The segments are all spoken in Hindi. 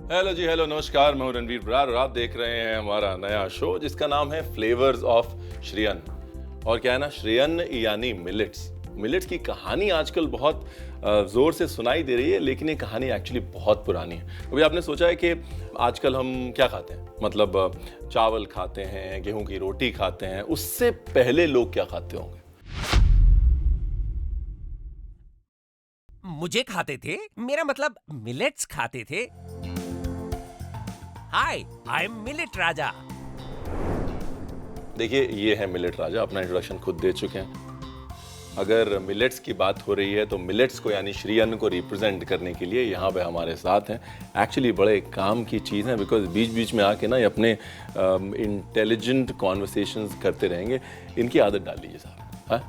हेलो जी, हेलो, नमस्कार। मैं हूं रणवीर बरार और आप देख रहे हैं हमारा नया शो जिसका नाम है फ्लेवर्स ऑफ श्रीयन्न। और क्या है ना, श्रीयन्न यानी मिलेट्स। मिलेट्स की कहानी आजकल बहुत जोर से सुनाई दे रही है, लेकिन ये कहानी एक्चुअली बहुत पुरानी है। कभी आपने सोचा है कि आजकल हम क्या खाते हैं? मतलब चावल खाते हैं, गेहूं की रोटी खाते हैं, उससे पहले लोग क्या खाते होंगे? मुझे खाते थे, मेरा मतलब मिलेट्स खाते थे। हाय, आई एम मिलेट राजा। देखिए, ये है मिलेट राजा, अपना इंट्रोडक्शन खुद दे चुके हैं। अगर मिलेट्स की बात हो रही है तो मिलेट्स को यानी श्रीयन्न को रिप्रेजेंट करने के लिए यहाँ पे हमारे साथ हैं। एक्चुअली बड़े काम की चीज़ है, बिकॉज बीच बीच में आके ना ये अपने इंटेलिजेंट कॉन्वर्सेशंस करते रहेंगे। इनकी आदत डाल लीजिए साहब। हाँ,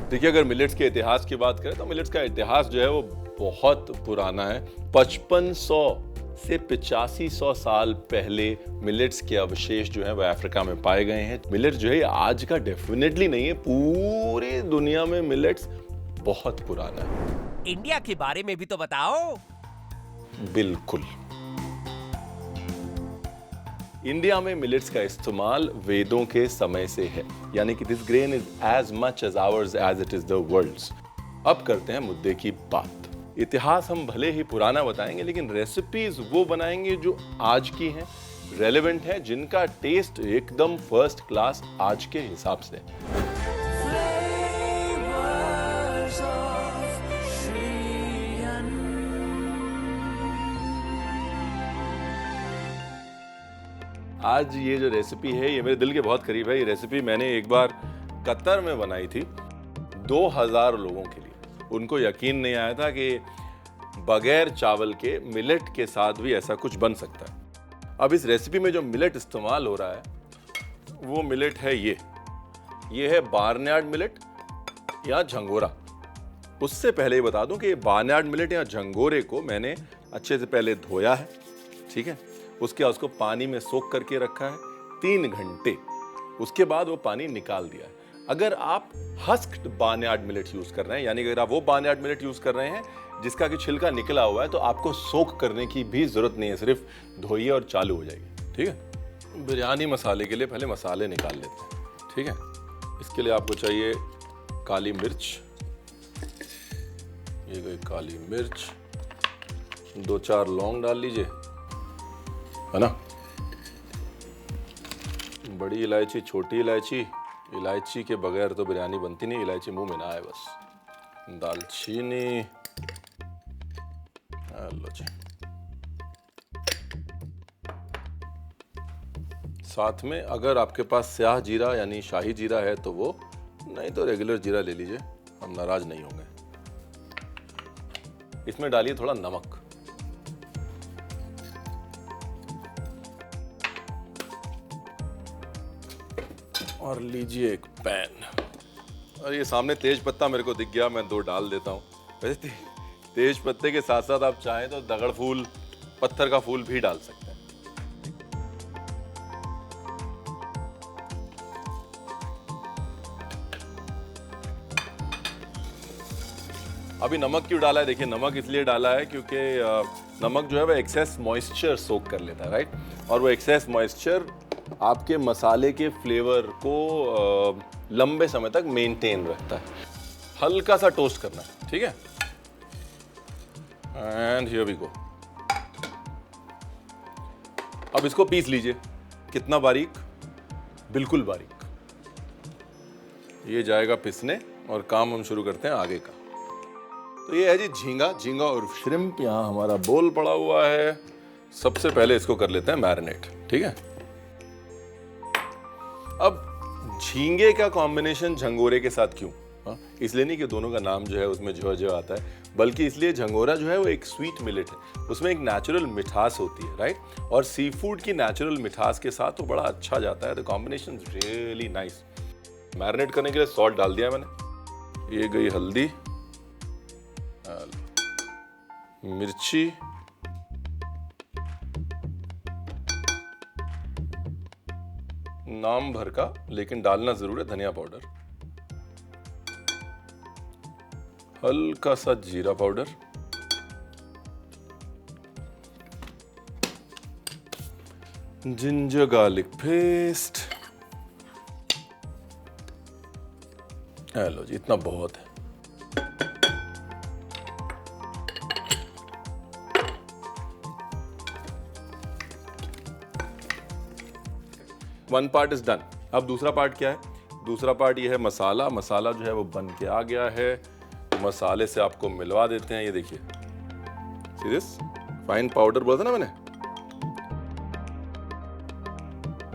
देखिए, अगर मिलेट्स के इतिहास की बात करें तो मिलेट्स का इतिहास जो है वो बहुत पुराना है। 5500 से 8500 साल पहले मिलेट्स के अवशेष जो है वो अफ्रीका में पाए गए हैं। मिलेट्स जो है आज का डेफिनेटली नहीं है, पूरी दुनिया में मिलेट्स बहुत पुराना है। इंडिया के बारे में भी तो बताओ। बिल्कुल। इंडिया में मिलेट्स का इस्तेमाल वेदों के समय से है, यानी कि this grain is as much as ours as it is the world's. अब करते हैं मुद्दे की बात। इतिहास हम भले ही पुराना बताएंगे, लेकिन रेसिपीज वो बनाएंगे जो आज की हैं, रेलेवेंट हैं, जिनका टेस्ट एकदम फर्स्ट क्लास आज के हिसाब से। आज ये जो रेसिपी है ये मेरे दिल के बहुत करीब है। ये रेसिपी मैंने एक बार कतर में बनाई थी 2000 लोगों के लिए। उनको यकीन नहीं आया था कि बगैर चावल के मिलेट के साथ भी ऐसा कुछ बन सकता है। अब इस रेसिपी में जो मिलेट इस्तेमाल हो रहा है वो मिलेट है ये है बार्नयार्ड मिलेट या झंगोरा। उससे पहले ये बता दूं कि बार्नयार्ड मिलेट या झंगोरे को मैंने अच्छे से पहले धोया है, ठीक है। उसके बाद उसको पानी में सोख करके रखा है 3 घंटे। उसके बाद वो पानी निकाल दिया है। अगर आप हस्क्ड बार्नयार्ड मिलेट यूज कर रहे हैं, यानी अगर आप वो बार्नयार्ड मिलेट यूज कर रहे हैं जिसका कि छिलका निकला हुआ है, तो आपको सोख करने की भी जरूरत नहीं है, सिर्फ धोइए और चालू हो जाएगी, ठीक है। बिरयानी मसाले के लिए पहले मसाले निकाल लेते हैं, ठीक है। इसके लिए आपको चाहिए काली मिर्च, ये गई काली मिर्च, 2-4 लौंग डाल लीजिए, है ना। बड़ी इलायची, छोटी इलायची, इलायची के बगैर तो बिरयानी बनती नहीं, इलायची मुंह में ना आए बस। दालचीनी, लो जी। साथ में अगर आपके पास स्याह जीरा यानी शाही जीरा है तो वो, नहीं तो रेगुलर जीरा ले लीजिए, हम नाराज नहीं होंगे। इसमें डालिए थोड़ा नमक, और लीजिए एक पैन। और ये सामने तेज पत्ता मेरे को दिख गया, मैं 2 डाल देता हूँ। वैसे तेज पत्ते के साथ साथ आप चाहें तो दगड़ फूल, पत्थर का फूल भी डाल सकते हैं। अभी नमक क्यों डाला है? देखिए, नमक इसलिए डाला है क्योंकि नमक जो है वो एक्सेस मॉइस्चर सोक कर लेता है, राइट। और वो एक्सेस मॉइस्चर आपके मसाले के फ्लेवर को लंबे समय तक मेंटेन रखता है। हल्का सा टोस्ट करना है, ठीक है। And here we go. अब इसको पीस लीजिए। कितना बारीक? बिल्कुल बारीक। ये जाएगा पिसने और काम हम शुरू करते हैं आगे का। तो ये है जी झींगा और श्रिम्प। यहाँ हमारा बोल पड़ा हुआ है। सबसे पहले इसको कर लेते हैं मैरिनेट, ठीक है। अब झींगे का कॉम्बिनेशन झंगोरे के साथ क्यों? इसलिए नहीं कि दोनों का नाम जो है उसमें जो आता है, बल्कि इसलिए झंगोरा जो है वो एक स्वीट मिलेट है, उसमें एक नेचुरल मिठास होती है, राइट। और सी फूड की नेचुरल मिठास के साथ तो बड़ा अच्छा जाता है। The combination really nice. Marinate करने के लिए सॉल्ट डाल दिया मैंने, ये गई हल्दी, मिर्ची, नाम भर का लेकिन डालना जरूर है धनिया पाउडर, हल्का सा जीरा पाउडर, जिंजर गार्लिक पेस्ट। लो जी, इतना बहुत है। One part is done. अब दूसरा पार्ट क्या है? दूसरा पार्ट ये है मसाला। मसाला जो है वो बन के आ गया है। मसाले से आपको मिलवा देते हैं। ये देखिए, सी दिस फाइन पाउडर बोला था ना मैंने,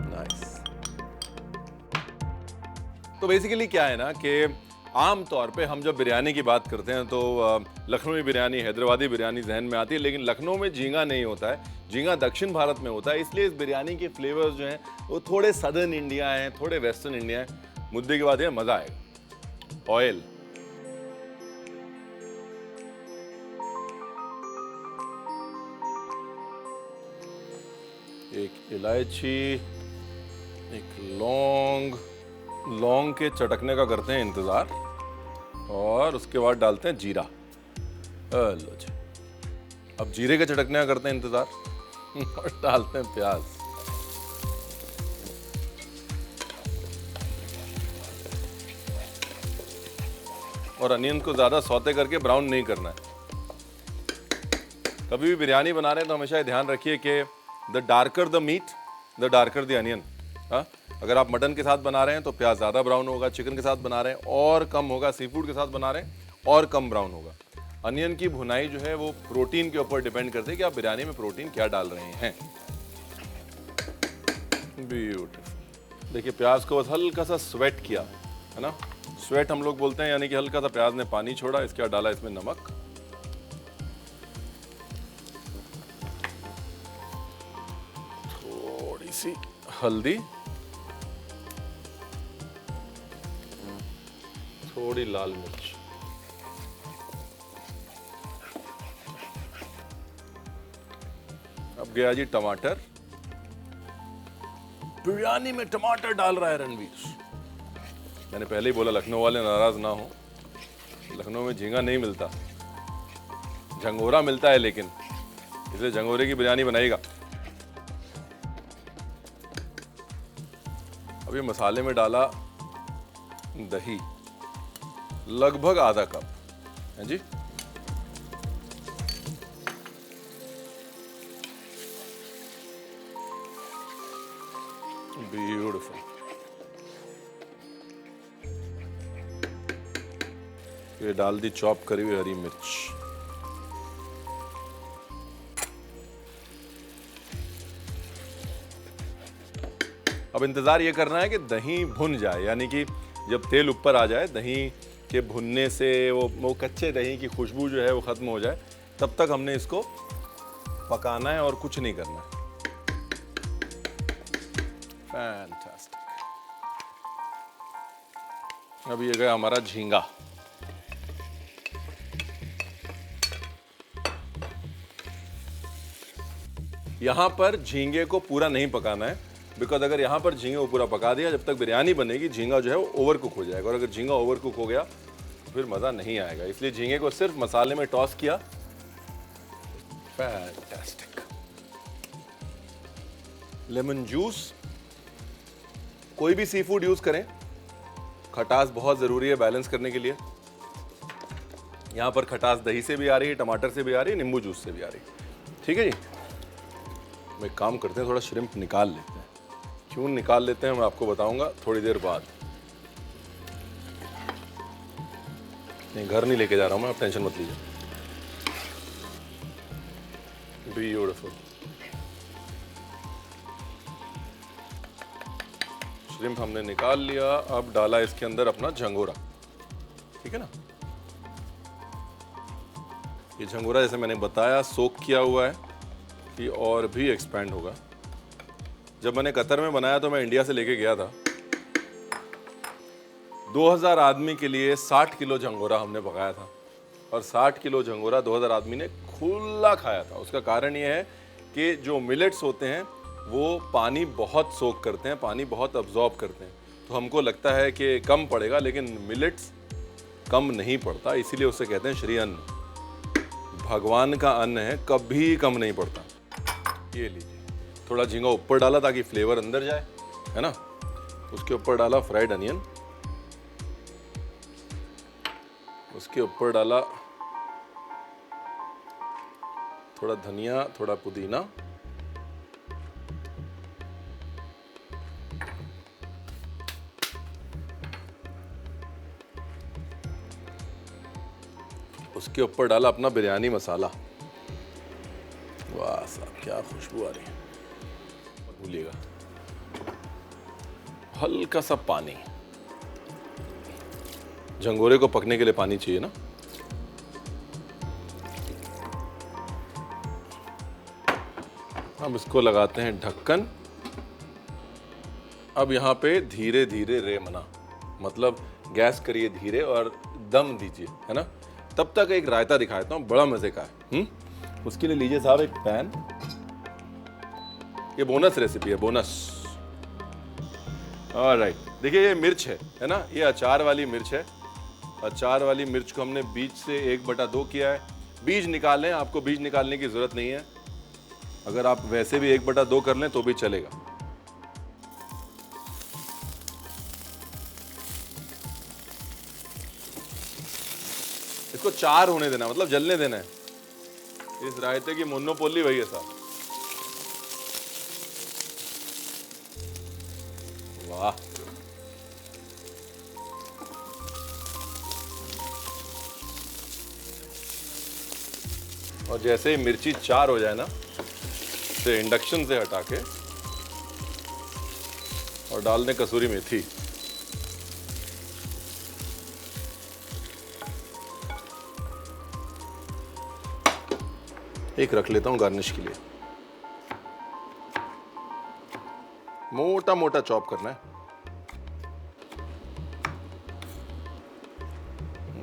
नाइस। तो बेसिकली क्या है ना कि आम तौर पे हम जब बिरयानी की बात करते हैं तो लखनवी बिरयानी, हैदराबादी बिरयानी जहन में आती है, लेकिन लखनऊ में झींगा नहीं होता है। झींगा दक्षिण भारत में होता है, इसलिए इस बिरयानी के फ्लेवर्स जो हैं वो थोड़े सदर्न इंडिया हैं, थोड़े वेस्टर्न इंडिया हैं। मुद्दे की बात है, मजा आएगा। ऑयल, एक इलायची, एक लौंग। लौंग के चटकने का करते हैं इंतजार, और उसके बाद डालते हैं जीरा। लो जी, अब जीरे के चटकने का करते हैं इंतजार और डालते हैं प्याज। और अनियन को ज्यादा सौते करके ब्राउन नहीं करना है। कभी भी बिरयानी बना रहे हैं तो हमेशा ये ध्यान रखिए कि the darker the meat, the darker the onion. अगर आप मटन के साथ बना रहे हैं तो प्याज ज्यादा ब्राउन होगा, चिकन के साथ बना रहे हैं और कम होगा, सी फूड के साथ बना रहे हैं और कम ब्राउन होगा। अनियन की भुनाई जो है वो प्रोटीन के ऊपर डिपेंड करती है कि आप बिरयानी में प्रोटीन क्या डाल रहे हैं। ब्यूटीफुल। देखिए, प्याज को बस हल्का सा स्वेट किया है ना, स्वेट हम लोग बोलते हैं, यानी कि हल्का सा प्याज ने पानी छोड़ा। इसके बाद डाला इसमें नमक, थोड़ी सी हल्दी, थोड़ी लाल मिर्च। अब गया जी टमाटर। बिरयानी में टमाटर डाल रहा है रणवीर। मैंने पहले ही बोला, लखनऊ वाले नाराज ना हो, लखनऊ में झींगा नहीं मिलता, झंगोरा मिलता है, लेकिन इसलिए झंगोरे की बिरयानी बनाएगा। अब ये मसाले में डाला दही, लगभग आधा कप है जी। ब्यूटीफुल। ये डाल दी चॉप करी हुई हरी मिर्च। अब इंतजार ये करना है कि दही भुन जाए, यानी कि जब तेल ऊपर आ जाए, दही के भुनने से वो कच्चे दही की खुशबू जो है वो खत्म हो जाए, तब तक हमने इसको पकाना है और कुछ नहीं करना है। फैंटास्टिक। अब ये गया हमारा झींगा। यहां पर झींगे को पूरा नहीं पकाना है, बिकॉज अगर यहां पर झींगे को पूरा पका दिया, जब तक बिरयानी बनेगी झींगा जो है वो ओवर कुक हो जाएगा, और अगर झींगा ओवर कुक हो गया तो फिर मजा नहीं आएगा। इसलिए झींगे को सिर्फ मसाले में टॉस किया। फैंटास्टिक। लेमन जूस, कोई भी सी फूड यूज करें, खटास बहुत जरूरी है बैलेंस करने के लिए। यहां पर खटास दही से भी आ रही है, टमाटर से भी आ रही है, नींबू जूस से भी आ रही है। ठीक है जी। हम एक काम करते हैं, थोड़ा श्रिम्प निकाल लेते हैं। क्यों निकाल लेते हैं मैं आपको बताऊंगा थोड़ी देर बाद। नहीं, घर नहीं लेके जा रहा हूं मैं, आप टेंशन मत लीजिए। ब्यूटीफुल। श्रिम्प हमने निकाल लिया। अब डाला इसके अंदर अपना झंगोरा। ठीक है ना। ये झंगोरा जैसे मैंने बताया सोक किया हुआ है, ये और भी एक्सपैंड होगा। जब मैंने कतर में बनाया तो मैं इंडिया से लेके गया था। 2000 आदमी के लिए 60 किलो झंगोरा हमने पकाया था, और 60 किलो झंगोरा 2000 आदमी ने खुला खाया था। उसका कारण ये है कि जो मिलेट्स होते हैं वो पानी बहुत सोक करते हैं, पानी बहुत अब्जॉर्ब करते हैं। तो हमको लगता है कि कम पड़ेगा, लेकिन मिलेट्स कम नहीं पड़ता, इसीलिए उसे कहते हैं श्री अन्न। भगवान का अन्न है, कभी कम नहीं पड़ता। ये लीजिए, थोड़ा झींगा ऊपर डाला ताकि फ्लेवर अंदर जाए, है ना। उसके ऊपर डाला फ्राइड अनियन, उसके ऊपर डाला थोड़ा धनिया, थोड़ा पुदीना, उसके ऊपर डाला अपना बिरयानी मसाला। वाह साहब क्या खुशबू आ रही है। भूलिएगा हल्का सा पानी, झंगोरे को पकने के लिए पानी चाहिए ना। हम इसको लगाते हैं ढक्कन। अब यहाँ पे धीरे धीरे रेमना, मतलब गैस करिए धीरे और दम दीजिए, है ना। तब तक एक रायता दिखा देता हूँ, बड़ा मजे का है। उसके लिए लीजिए साहब एक पैन। ये बोनस रेसिपी है, बोनस। ऑलराइट, देखिए ये मिर्च है ना, ये अचार वाली मिर्च है। अचार वाली मिर्च को हमने बीज से 1/2 किया है। बीज निकालें, आपको बीज निकालने की जरूरत नहीं है। अगर आप वैसे भी 1/2 कर लें तो भी चलेगा। इसको 4 होने देना, मतलब जलने देना है। इस रायते की मोनोपोली वही है साहब। वाह, और जैसे ही मिर्ची 4 हो जाए ना, तो इंडक्शन से हटा के और डाल दें कसूरी मेथी। एक रख लेता हूं गार्निश के लिए। मोटा मोटा चॉप करना है।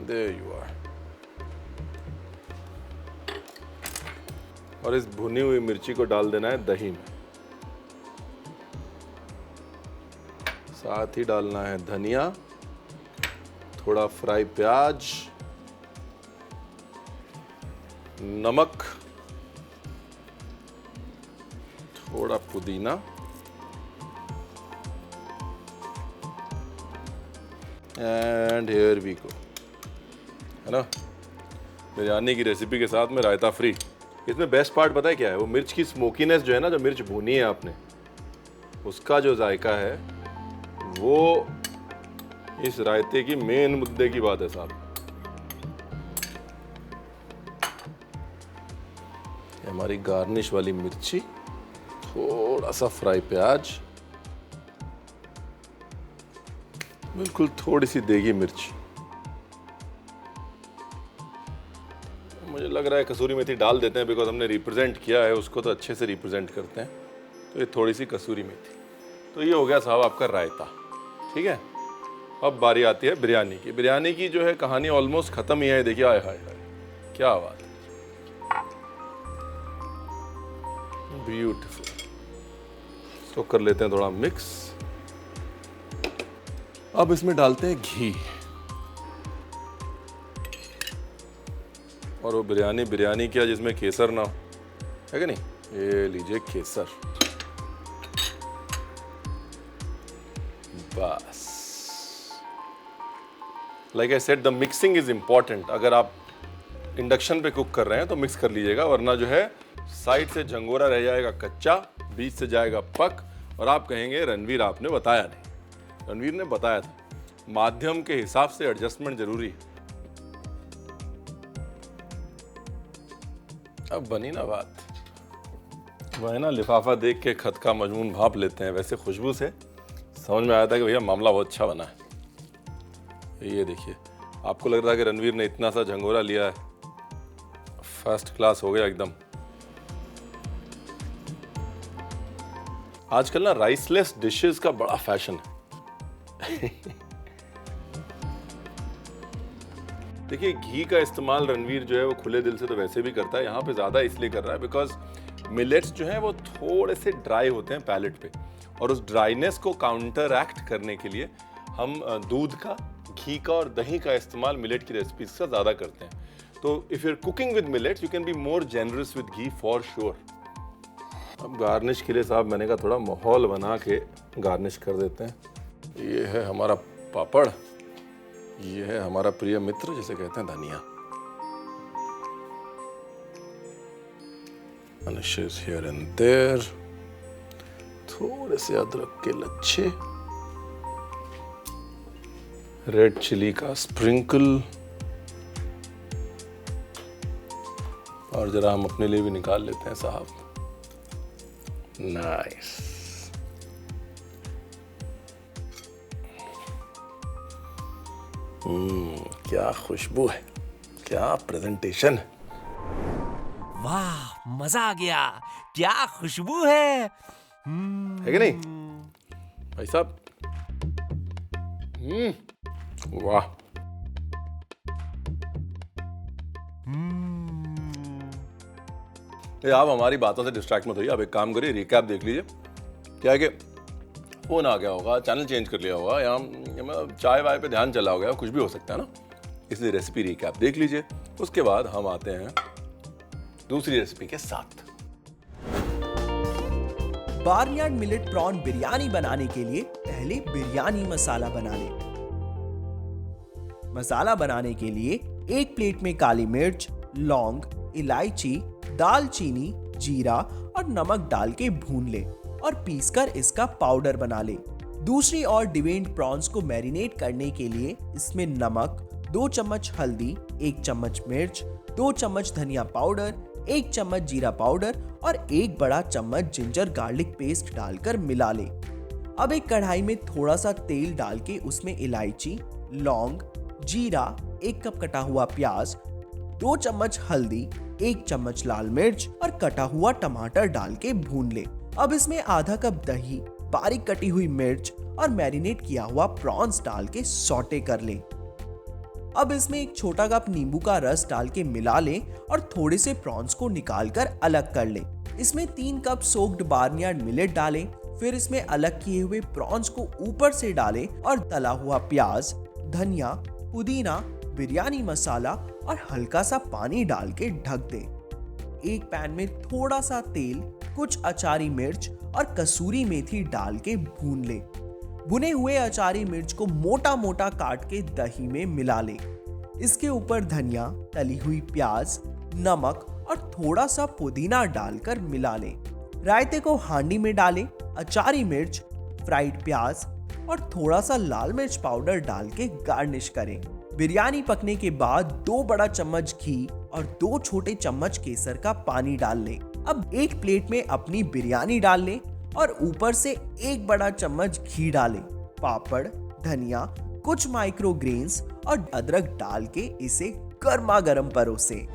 There you are। और इस भुनी हुई मिर्ची को डाल देना है दही में। साथ ही डालना है धनिया, थोड़ा फ्राई प्याज, नमक, थोड़ा पुदीना, एंड हियर वी गो, है ना। बिरयानी की रेसिपी के साथ में रायता फ्री। इसमें बेस्ट पार्ट पता है क्या है? वो मिर्च की स्मोकीनेस जो है ना, जो मिर्च भुनी है आपने, उसका जो जायका है वो इस रायते की मेन मुद्दे की बात है साहब। हमारी गार्निश वाली मिर्ची, थोड़ा सा फ्राई प्याज, बिल्कुल थोड़ी सी देगी मिर्च। मुझे लग रहा है कसूरी मेथी डाल देते हैं, बिकॉज हमने रिप्रेजेंट किया है उसको, तो अच्छे से रिप्रेजेंट करते हैं। तो ये थोड़ी सी कसूरी मेथी। तो ये हो गया साहब आपका रायता, ठीक है। अब बारी आती है बिरयानी की। बिरयानी की जो है कहानी ऑलमोस्ट खत्म ही है। देखिए, आय हाय हाय क्या बात, ब्यूटीफुल। इसको कर लेते हैं थोड़ा मिक्स। अब इसमें डालते हैं घी, और वो बिरयानी क्या जिसमें केसर ना हो, है कि नहीं। ये लीजिए केसर, बस। Like I said, the mixing is important. अगर आप इंडक्शन पे कुक कर रहे हैं तो मिक्स कर लीजिएगा, वरना जो है साइड से झंगोरा रह जाएगा कच्चा, बीच से जाएगा पक, और आप कहेंगे रणवीर आपने बताया नहीं। रणवीर ने बताया था, माध्यम के हिसाब से एडजस्टमेंट जरूरी है। अब बनी ना बात, वह ना लिफाफा देख के खत का मजमून भाप लेते हैं, वैसे खुशबू से समझ में आया था कि भैया मामला बहुत अच्छा बना है। ये देखिए, आपको लग रहा है कि रणवीर ने इतना सा झंगोरा लिया है, फर्स्ट क्लास हो गया एकदम। आजकल ना राइसलेस डिशेस का बड़ा फैशन है। देखिए, घी का इस्तेमाल रणवीर जो है वो खुले दिल से तो वैसे भी करता है, यहाँ पे ज़्यादा इसलिए कर रहा है बिकॉज मिलेट्स जो हैं वो थोड़े से ड्राई होते हैं पैलेट पे, और उस ड्राइनेस को काउंटर एक्ट करने के लिए हम दूध का, घी का और दही का इस्तेमाल मिलेट की रेसिपीज का ज़्यादा करते हैं। तो if you are cooking with millets, you can be more generous with ghee for sure. अब गार्निश के लिए साहब मैंने कहा थोड़ा माहौल बना के गार्निश कर देते हैं। ये है हमारा पापड़, ये है हमारा प्रिय मित्र जिसे कहते हैं धनिया। Garnishes here and there, थोड़े से अदरक के लच्छे, रेड चिली का स्प्रिंकल, और जरा हम अपने लिए भी निकाल लेते हैं साहब। नाइस। क्या खुशबू है, क्या प्रेजेंटेशन। वाह, मजा आ गया। क्या खुशबू है। है कि नहीं भाई साहब? वाह। ये आप हमारी बातों से डिस्ट्रैक्ट मत होइए, आप एक काम करिए, रिकैप देख लीजिए। क्या है कि फोन आ गया होगा, चैनल चेंज कर लिया होगा, या मतलब चाय वाय पे ध्यान चला होगा, कुछ भी हो सकता है ना, इसलिए रेसिपी रिकैप देख लीजिए। उसके बाद हम आते हैं दूसरी रेसिपी के साथ। बार्नयार्ड मिलेट प्रॉन बिरयानी बनाने के लिए पहले बिरयानी मसाला बना लें। मसाला बनाने के लिए एक प्लेट में काली मिर्च, लौंग, इलायची, दालचीनी, जीरा और नमक डाल के भून ले और पीसकर इसका पाउडर बना ले। दूसरी ओर डिवेन्ड प्रॉन्स को मैरिनेट करने के लिए इसमें नमक, 2 चम्मच हल्दी, 1 चम्मच मिर्च, 2 चम्मच धनिया पाउडर, 1 चम्मच जीरा पाउडर और 1 बड़ा चम्मच जिंजर गार्लिक पेस्ट डालकर मिला ले। अब एक कढ़ाई में थोड़ा सा तेल डाल के उसमें इलायची, लौंग, जीरा, 1 कप कटा हुआ प्याज, 2 चम्मच हल्दी, 1 चम्मच लाल मिर्च और कटा हुआ टमाटर डाल के भून ले। अब इसमें आधा कप दही, बारीक कटी हुई मिर्च और मैरिनेट किया हुआ प्रॉन्स डाल के सौटे कर ले। अब इसमें एक छोटा कप नींबू का रस डाल के मिला ले और थोड़े से प्रॉन्स को निकाल कर अलग कर ले। इसमें 3 कप सोक्ड बार्नयार्ड मिलेट डालें, फिर इसमें अलग किए हुए प्रॉन्स को ऊपर से डालें और तला हुआ प्याज, धनिया, पुदीना, बिरयानी मसाला और हल्का सा पानी डाल के ढक दें। एक पैन में थोड़ा सा तेल, कुछ अचारी मिर्च और कसूरी मेथी डाल के भून ले। भुने हुए अचारी मिर्च को मोटा मोटा काट के दही में मिला ले। इसके ऊपर धनिया, तली हुई प्याज, नमक और थोड़ा सा पुदीना डालकर मिला ले। रायते को हांडी में डालें, अचारी मिर्च, फ्राइड प्याज और थोड़ा सा लाल मिर्च पाउडर डाल के गार्निश करें। बिरयानी पकने के बाद 2 बड़ा चम्मच घी और 2 छोटे चम्मच केसर का पानी डाल लें। अब एक प्लेट में अपनी बिरयानी डाल लें और ऊपर से 1 बड़ा चम्मच घी डालें। पापड़, धनिया, कुछ माइक्रो ग्रेन्स और अदरक डाल के इसे गर्मा गर्म परोसे।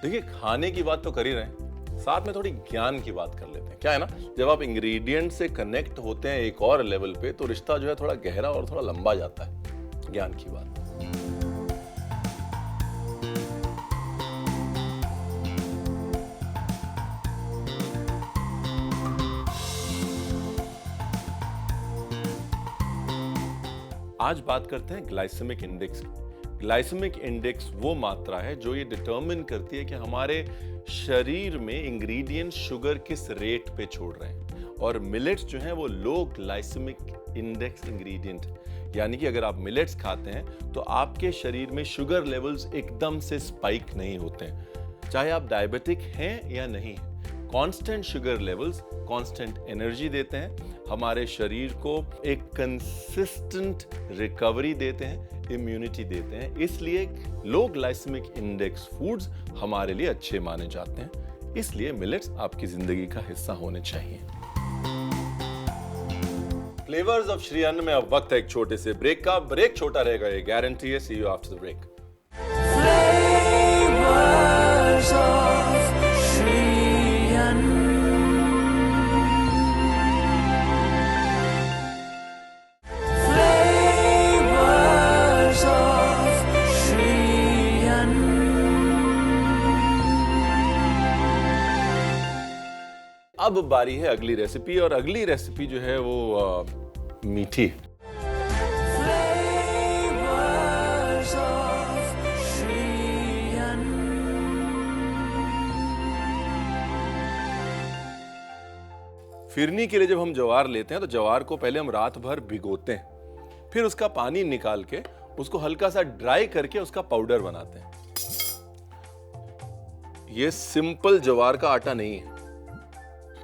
देखिए, खाने की बात तो कर ही रहे हैं, साथ में थोड़ी ज्ञान की बात कर लेते हैं। क्या है ना, जब आप इंग्रेडिएंट से कनेक्ट होते हैं एक और लेवल पे, तो रिश्ता जो है थोड़ा गहरा और थोड़ा लंबा जाता है। ज्ञान की बात। आज बात करते हैं ग्लाइसेमिक इंडेक्स की। ग्लाइसेमिक इंडेक्स वो मात्रा है जो ये डिटरमिन करती है कि हमारे शरीर में इंग्रेडिएंट शुगर किस रेट पे छोड़ रहे हैं। और मिलेट्स जो हैं वो लो ग्लाइसेमिक इंडेक्स इंग्रेडिएंट, यानी कि अगर आप मिलेट्स खाते हैं तो आपके शरीर में शुगर लेवल्स एकदम से स्पाइक नहीं होते हैं, चाहे आप डायबिटिक हैं या नहीं। Constant sugar levels constant energy देते हैं, हमारे शरीर को एक कंसिस्टेंट रिकवरी देते हैं, इम्यूनिटी देते हैं। इसलिए लो ग्लाइसेमिक इंडेक्स फूड्स हमारे लिए अच्छे माने जाते हैं। इसलिए मिलेट्स आपकी जिंदगी का हिस्सा होने चाहिए। फ्लेवर्स ऑफ श्री अन्न में अब वक्त है एक छोटे से ब्रेक का। ब्रेक छोटा रहेगा, ये गारंटी है। See you after the break. Flavors of Shri Ann. Flavors of Shri Ann. अब बारी है अगली रेसिपी, और अगली रेसिपी जो है वो मीठी। फिरनी के लिए जब हम ज्वार लेते हैं तो ज्वार को पहले हम रात भर भिगोते हैं, फिर उसका पानी निकाल के उसको हल्का सा ड्राई करके उसका पाउडर बनाते हैं। ये सिंपल ज्वार का आटा नहीं है।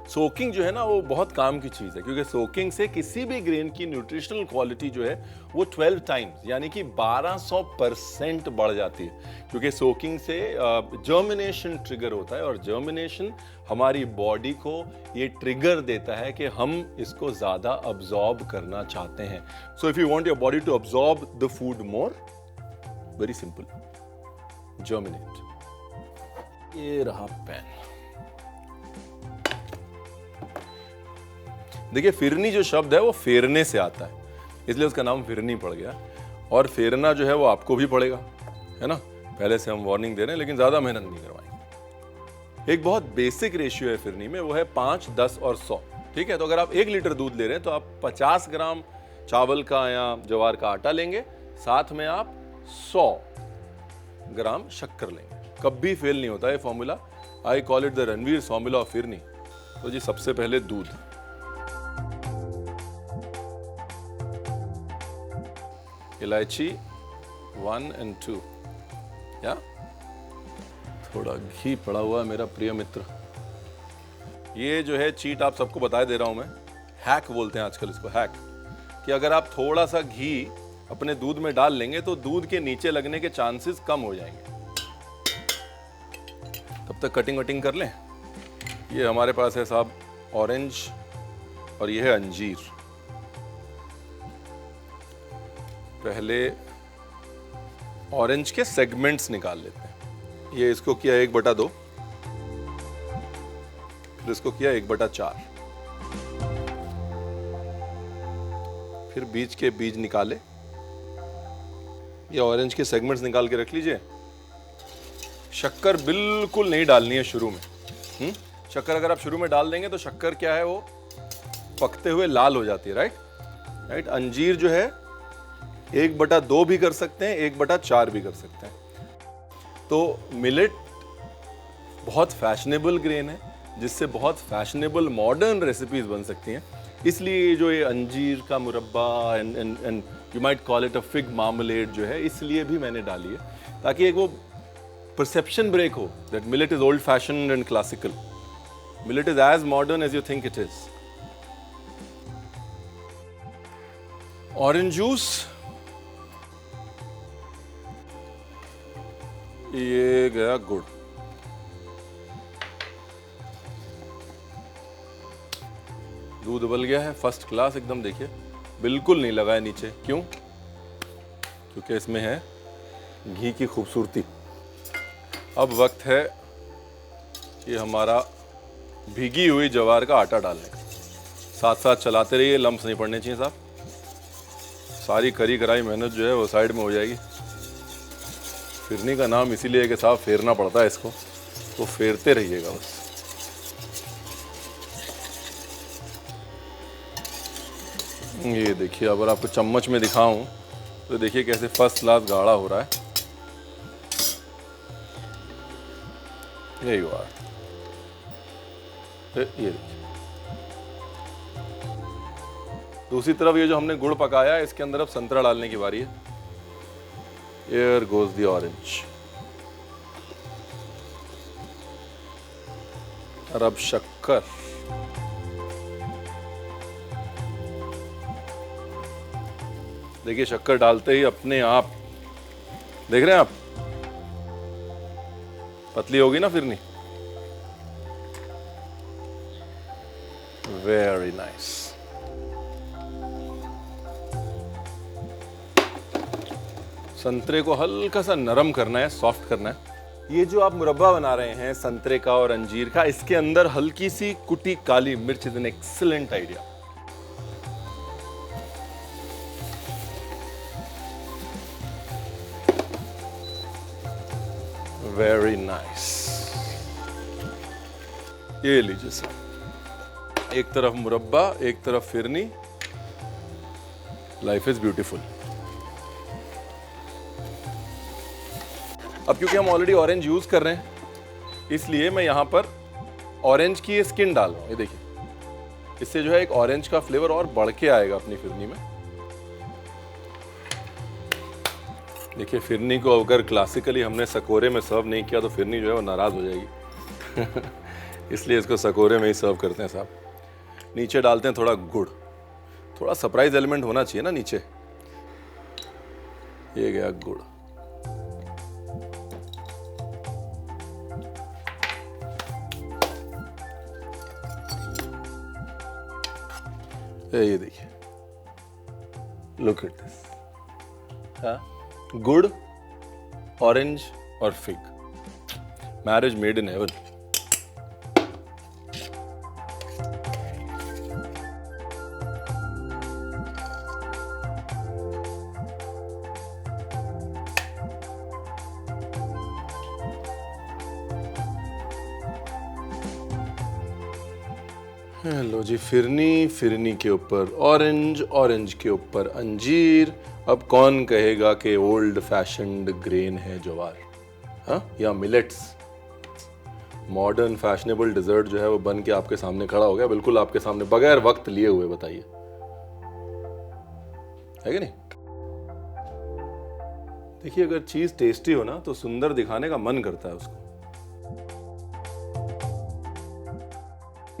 सोकिंग जो है ना वो बहुत काम की चीज है, क्योंकि सोकिंग से किसी भी ग्रेन की न्यूट्रिशनल क्वालिटी जो है वो 12 टाइम्स यानी कि 1200% बढ़ जाती है। क्योंकि सोकिंग से जर्मिनेशन ट्रिगर होता है, और जर्मिनेशन हमारी बॉडी को ये ट्रिगर देता है कि हम इसको ज्यादा अब्सॉर्ब करना चाहते हैं। So if you want your body to absorb the food more, very simple, germinate. ये रहा पेन। देखिए फिरनी जो शब्द है वो फेरने से आता है, इसलिए उसका नाम फिरनी पड़ गया। और फेरना जो है वो आपको भी पड़ेगा, है ना। पहले से हम वार्निंग दे रहे हैं, लेकिन ज्यादा मेहनत नहीं करवाएंगे। एक बहुत बेसिक रेशियो है फिरनी में, वो है 5, 10 और 100। ठीक है, तो अगर आप 1 लीटर दूध ले रहे हैं तो आप 50 ग्राम चावल का या ज्वार का आटा लेंगे, साथ में आप 100 ग्राम शक्कर लेंगे। कभी फेल नहीं होता है formula. I call it the Ranveer formula of phirni. तो जी सबसे पहले दूध, इलायची 1 और 2, या थोड़ा घी पड़ा हुआ है मेरा प्रिय मित्र। ये जो है चीट आप सबको बताए दे रहा हूं मैं, हैक बोलते हैं आजकल इसको, हैक, कि अगर आप थोड़ा सा घी अपने दूध में डाल लेंगे तो दूध के नीचे लगने के चांसेस कम हो जाएंगे। तब तक कटिंग वटिंग कर लें। ये हमारे पास है साहब ऑरेंज, और ये है अंजीर। पहले ऑरेंज के सेगमेंट्स निकाल लेते हैं। ये इसको किया 1/2, फिर इसको किया 1/4, फिर बीज के बीज निकाले। ये ऑरेंज के सेगमेंट्स निकाल के रख लीजिए। शक्कर बिल्कुल नहीं डालनी है शुरू में। शक्कर अगर आप शुरू में डाल देंगे तो शक्कर क्या है, वो पकते हुए लाल हो जाती है, राइट। अंजीर जो है 1/2 भी कर सकते हैं, 1/4 भी कर सकते हैं। तो मिलेट बहुत फैशनेबल ग्रेन है, जिससे बहुत फैशनेबल मॉडर्न रेसिपीज बन सकती हैं। इसलिए जो ये अंजीर का मुरब्बा and you might call it a fig marmalade जो है, इसलिए भी मैंने डाली है, ताकि एक वो परसेप्शन ब्रेक हो that millet is old fashioned and classical. Millet is as modern as you think it is. Orange juice, ये गया गुड़, दूध उबल गया है फर्स्ट क्लास एकदम। देखिए बिल्कुल नहीं लगा है नीचे। क्यों? क्योंकि इसमें है घी की खूबसूरती। अब वक्त है ये हमारा भीगी हुई ज्वार का आटा डालने का। साथ साथ चलाते रहिए, लम्स नहीं पड़ने चाहिए साहब। सारी करी कराई मेहनत जो है वो साइड में हो जाएगी। फिरनी का नाम इसीलिए है कि साहब फेरना पड़ता है इसको, तो फेरते रहिएगा बस। ये देखिए, अगर आपको चम्मच में दिखाऊं तो देखिए कैसे फर्स्ट क्लास गाढ़ा हो रहा है। यही हुआ ये देखिए। दूसरी तरफ ये जो हमने गुड़ पकाया है, इसके अंदर अब संतरा डालने की बारी है। Here goes the orange. और अब शक्कर। देखिए शक्कर डालते ही अपने आप, देख रहे हैं आप, पतली होगी ना फिरनी। Very nice. संतरे को हल्का सा नरम करना है, सॉफ्ट करना है। ये जो आप मुरब्बा बना रहे हैं संतरे का और अंजीर का, इसके अंदर हल्की सी कुटी काली मिर्च is an excellent idea. Very nice. ये लीजिए सर, एक तरफ मुरब्बा, एक तरफ फिरनी। Life is beautiful. अब क्योंकि हम ऑलरेडी ऑरेंज यूज कर रहे हैं, इसलिए मैं यहां पर ऑरेंज की स्किन डाल रहा हूं। ये देखिए, इससे जो है एक ऑरेंज का फ्लेवर और बढ़ के आएगा अपनी फिरनी में। देखिए, फिरनी को अगर क्लासिकली हमने सकोरे में सर्व नहीं किया तो फिरनी जो है वो नाराज हो जाएगी। इसलिए इसको सकोरे में ही सर्व करते हैं साहब। नीचे डालते हैं थोड़ा गुड़, थोड़ा सरप्राइज एलिमेंट होना चाहिए ना नीचे। ये गया गुड़। ये देखिए, लुक एट दिस। हाँ, गुड़, ऑरेंज और fig, marriage made in heaven. लो जी, फिरनी, फिरनी के ऊपर ऑरेंज, ऑरेंज के ऊपर अंजीर। अब कौन कहेगा कि ओल्ड फैशन्ड ग्रेन है ज्वार, हाँ, या मिलेट्स। मॉडर्न फैशनेबल डिजर्ट जो है वो बन के आपके सामने खड़ा हो गया, बिल्कुल आपके सामने, बगैर वक्त लिए हुए। बताइए, है कि नहीं? देखिए, अगर चीज टेस्टी हो ना तो सुंदर दिखाने का मन करता है उसको।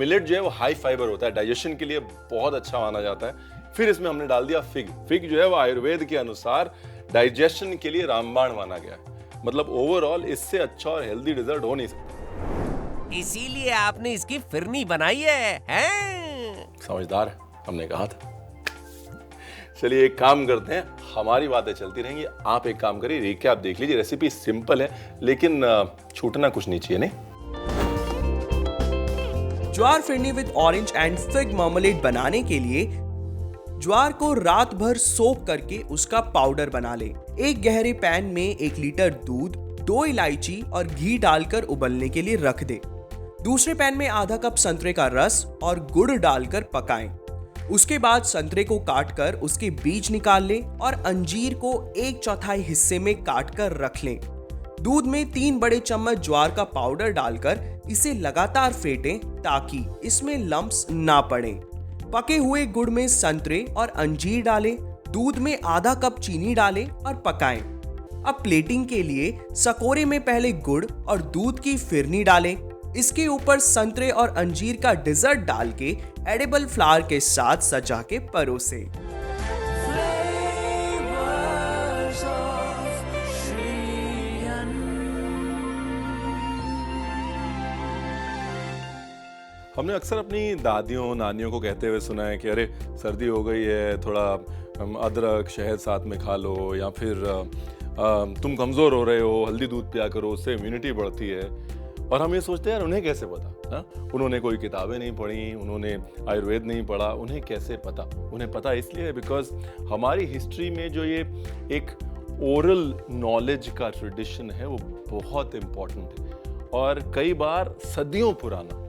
मिलेट जो है वो हाई फाइबर होता है, डाइजेशन के लिए बहुत अच्छा माना जाता है। फिर इसमें हमने डाल दिया फिग। फिग जो है वो आयुर्वेद के अनुसार डाइजेशन के लिए रामबाण माना गया है। मतलब ओवरऑल इससे अच्छा और हेल्दी डिजर्ट हो नहीं सकता। इसीलिए आपने इसकी फिरनी बनाई है, हैं? समझदार है, हमने कहा था। चलिए एक काम करते हैं, हमारी बातें चलती रहेंगी, आप एक काम करिए, रिकैप देख लीजिए। रेसिपी सिंपल है लेकिन छूटना कुछ नहीं चाहिए, नहीं? Jowar phirni with orange and fig marmalade बनाने के लिए ज्वार को रात भर सोक करके उसका पाउडर बना ले। एक गहरे पैन में 1 लीटर दूध, 2 इलायची और घी डालकर उबलने के लिए रख दे। दूसरे पैन में आधा कप संतरे का रस और गुड़ डालकर पकाएं। उसके बाद संतरे को काटकर उसके बीज निकाल ले और अंजीर को 1/4 हिस्से में काटकर रख लें। दूध में 3 बड़े चम्मच ज्वार का पाउडर डालकर इसे लगातार फेंटें ताकि इसमें लम्प्स ना पड़ें। पके हुए गुड़ में संतरे और अंजीर डालें, दूध में आधा कप चीनी डालें और पकाएं। अब प्लेटिंग के लिए सकोरे में पहले गुड़ और दूध की फिरनी डालें। इसके ऊपर संतरे और अंजीर का डिजर्ट डाल के एडिबल फ्लावर के साथ सजा के परोसें। Flavors of Shriyan. हमने अक्सर अपनी दादियों नानियों को कहते हुए सुना है कि अरे सर्दी हो गई है, थोड़ा अदरक शहद साथ में खा लो, या फिर तुम कमज़ोर हो रहे हो, हल्दी दूध पिया करो, उससे इम्यूनिटी बढ़ती है। और हम ये सोचते हैं यार उन्हें कैसे पता, हाँ? उन्होंने कोई किताबें नहीं पढ़ी, उन्होंने आयुर्वेद नहीं पढ़ा, उन्हें कैसे पता? उन्हें पता इसलिए है बिकॉज हमारी हिस्ट्री में जो ये एक ओरल नॉलेज का ट्रेडिशन है वो बहुत इम्पॉर्टेंट है। और कई बार सदियों पुराना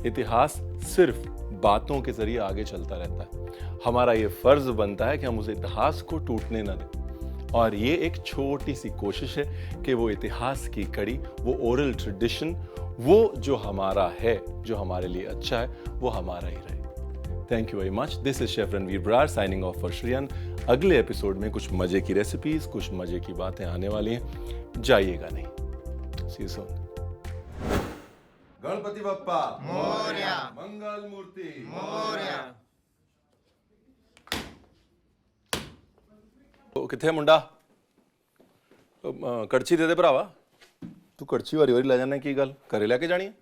इतिहास सिर्फ बातों के जरिए आगे चलता रहता है। हमारा ये फर्ज बनता है कि हम उस इतिहास को टूटने न दें। और ये एक छोटी सी कोशिश है कि वो इतिहास की कड़ी, वो ओरल ट्रेडिशन, वो जो हमारा है, जो हमारे लिए अच्छा है, वो हमारा ही रहे। Thank you very much. This is chef Ranveer Brar signing off for Shriyan. अगले एपिसोड में कुछ मजे की रेसिपीज, कुछ मजे की बातें आने वाली हैं, जाइएगा नहीं। सी यू सून। गणपति बप्पा मोरया, मंगल मूर्ति मोरया। किथे मुंडा, कड़छी दे दे भरावा। तू कड़छी वारी वारी ला जाना की गल घरे लेके जानी है।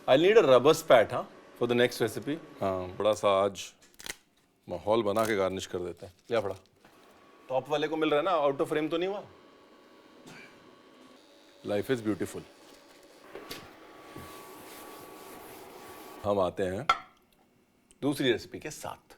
आई नीड अ रबर स्पैट, हाँ, फॉर द नेक्स्ट रेसिपी। हाँ, बड़ा सा आज माहौल बना के गार्निश कर देते हैं। लिया फड़ा। टॉप वाले को मिल रहा है ना, आउट ऑफ फ्रेम तो नहीं हुआ। Life is beautiful. हम आते हैं दूसरी रेसिपी के साथ।